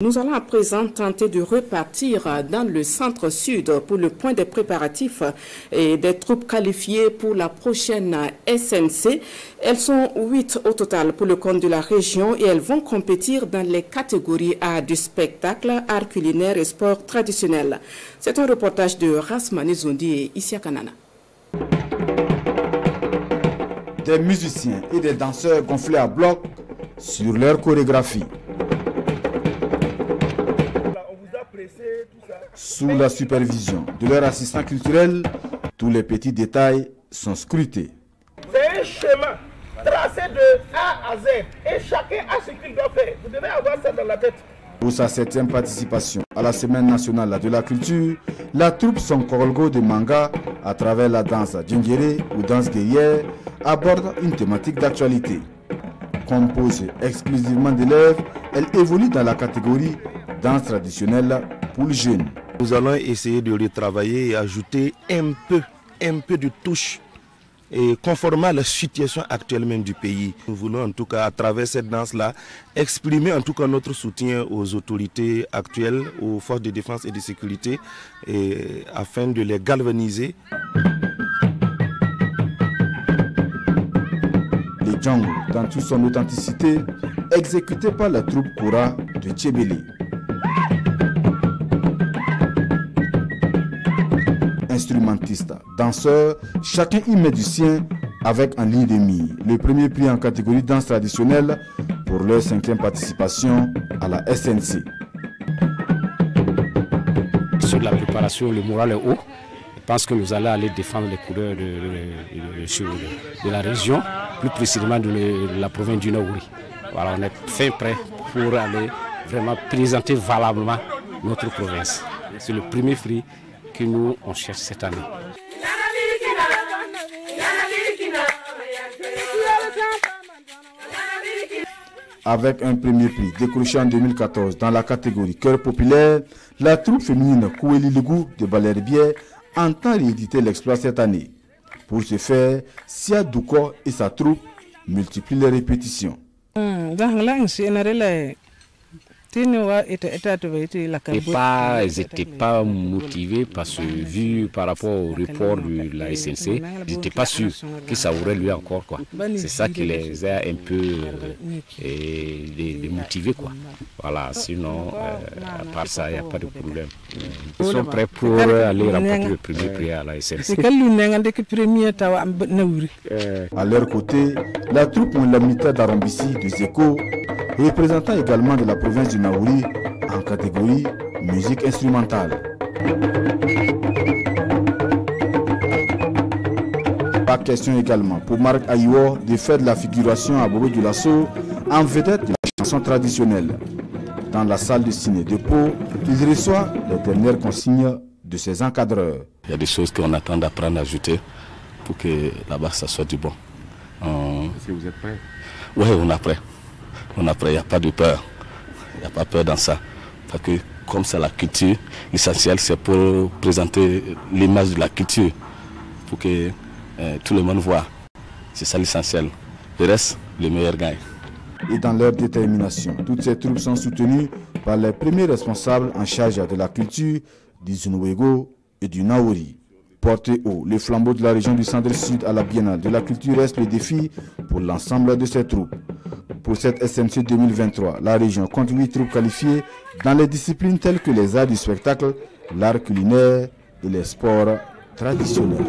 Nous allons à présent tenter de repartir dans le centre-sud pour le point des préparatifs et des troupes qualifiées pour la prochaine SNC. Elles sont 8 au total pour le compte de la région et elles vont compétir dans les catégories art du spectacle, art culinaire et sport traditionnel. C'est un reportage de Rasmane Zondi et Isia Kanana. Des musiciens et des danseurs gonflés à bloc sur leur chorégraphie. Sous la supervision de leur assistant culturel, tous les petits détails sont scrutés. C'est un schéma tracé de A à Z et chacun a ce qu'il doit faire. Vous devez avoir ça dans la tête. Pour sa 7e participation à la Semaine nationale de la culture, la troupe Sonkorolgo de Manga, à travers la danse djingéré ou danse guerrière, aborde une thématique d'actualité. Composée exclusivement d'élèves, elle évolue dans la catégorie danse traditionnelle pour les jeunes. Nous allons essayer de retravailler et ajouter un peu de touche et conformément à la situation actuelle même du pays. Nous voulons en tout cas à travers cette danse-là exprimer en tout cas notre soutien aux autorités actuelles, aux forces de défense et de sécurité et afin de les galvaniser. Les django dans toute son authenticité, exécuté par la troupe Kora de Tchébélé. Instrumentiste, danseur, chacun y met du sien avec en ligne de mire le premier prix en catégorie danse traditionnelle pour leur 5e participation à la SNC. Sur la préparation, le moral est haut. Je pense que nous allons aller défendre les couleurs de la région, plus précisément de la province du Naouri. Voilà, on est fin prêt pour aller vraiment présenter valablement notre province. C'est le premier prix que nous on cherche cette année. Avec un premier prix décroché en 2014 dans la catégorie cœur populaire, la troupe féminine Koueli Legou de Balerbier entend rééditer l'exploit cette année. Pour ce faire, Sia Douko et sa troupe multiplient les répétitions. Ils n'étaient pas motivés parce que vu par rapport au report de la SNC, ils n'étaient pas sûrs que ça aurait lieu encore. C'est ça qui les a un peu démotivés. Voilà, sinon, à part ça, il n'y a pas de problème. Ils sont prêts pour aller remporter le premier prix à la SNC. À leur côté, la troupe Moulamita d'Arambissi de Zeko, représentant également de la province du Naouri en catégorie musique instrumentale. Pas question également pour Marc Aïwo de faire de la figuration à Bobo du Lasso en vedette de la chanson traditionnelle. Dans la salle de ciné de Pau, il reçoit les dernières consignes de ses encadreurs. Il y a des choses qu'on attend d'apprendre à ajouter pour que là-bas ça soit du bon. Est-ce que vous êtes prêts? Oui, on est prêt. On est prêt, il n'y a pas de peur. Il n'y a pas peur dans ça. Parce que comme c'est la culture, l'essentiel c'est pour présenter l'image de la culture. Pour que tout le monde voit. C'est ça l'essentiel. Le reste, le meilleur gagne. Et dans leur détermination, toutes ces troupes sont soutenues par les premiers responsables en charge de la culture du Zunwego et du Naouri. Porter haut le flambeau de la région du centre-sud à la Biennale de la culture reste le défi pour l'ensemble de ces troupes. Pour cette SNC 2023, la région compte 8 troupes qualifiées dans les disciplines telles que les arts du spectacle, l'art culinaire et les sports traditionnels.